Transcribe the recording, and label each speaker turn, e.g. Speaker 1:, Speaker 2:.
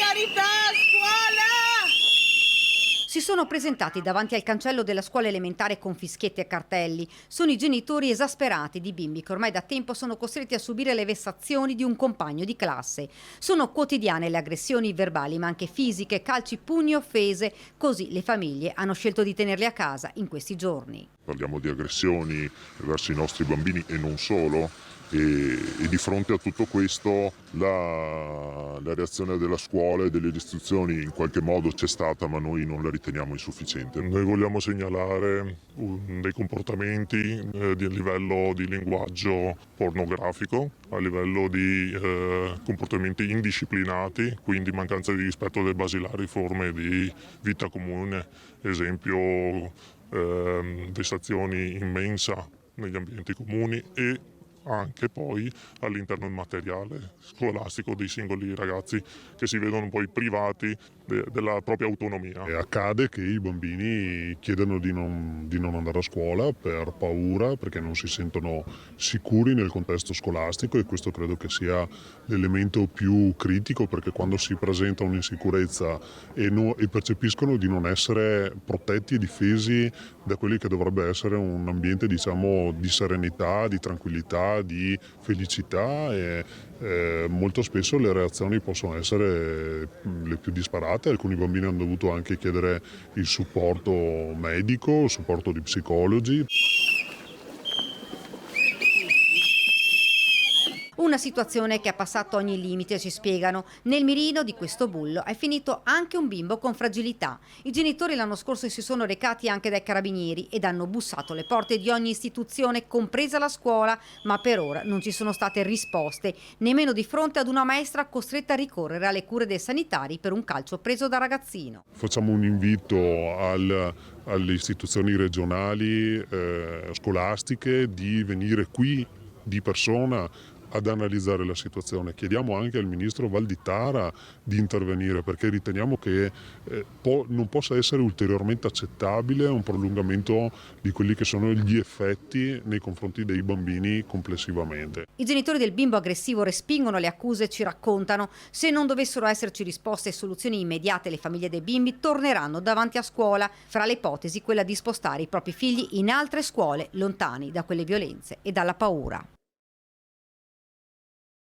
Speaker 1: Regolarità a scuola!
Speaker 2: Si sono presentati davanti al cancello della scuola elementare con fischietti e cartelli. Sono i genitori esasperati di bimbi che ormai da tempo sono costretti a subire le vessazioni di un compagno di classe. Sono quotidiane le aggressioni verbali, ma anche fisiche, calci, pugni, offese. Così le famiglie hanno scelto di tenerli a casa in questi giorni.
Speaker 3: Parliamo di aggressioni verso i nostri bambini e non solo. E di fronte a tutto questo la reazione della scuola e delle istituzioni in qualche modo c'è stata, ma noi non la riteniamo insufficiente.
Speaker 4: Noi vogliamo segnalare dei comportamenti di livello di linguaggio pornografico, a livello di comportamenti indisciplinati, quindi mancanza di rispetto delle basilari forme di vita comune, esempio vessazioni in mensa negli ambienti comuni e anche poi all'interno del materiale scolastico dei singoli ragazzi che si vedono poi privati della propria autonomia.
Speaker 5: E accade che i bambini chiedano di non andare a scuola per paura, perché non si sentono sicuri nel contesto scolastico, e questo credo che sia l'elemento più critico, perché quando si presenta un'insicurezza e percepiscono di non essere protetti e difesi da quelli che dovrebbe essere un ambiente, diciamo, di serenità, di tranquillità, di felicità, e molto spesso le reazioni possono essere le più disparate. Alcuni bambini hanno dovuto anche chiedere il supporto medico, il supporto di psicologi.
Speaker 2: Una situazione che ha passato ogni limite, ci spiegano. Nel mirino di questo bullo è finito anche un bimbo con fragilità. I genitori l'anno scorso si sono recati anche dai carabinieri ed hanno bussato le porte di ogni istituzione, compresa la scuola, ma per ora non ci sono state risposte, nemmeno di fronte ad una maestra costretta a ricorrere alle cure dei sanitari per un calcio preso da ragazzino.
Speaker 5: Facciamo un invito alle istituzioni regionali scolastiche di venire qui di persona ad analizzare la situazione. Chiediamo anche al ministro Valditara di intervenire, perché riteniamo che non possa essere ulteriormente accettabile un prolungamento di quelli che sono gli effetti nei confronti dei bambini complessivamente.
Speaker 2: I genitori del bimbo aggressivo respingono le accuse e ci raccontano: se non dovessero esserci risposte e soluzioni immediate, le famiglie dei bimbi torneranno davanti a scuola, fra le ipotesi quella di spostare i propri figli in altre scuole lontani da quelle violenze e dalla paura.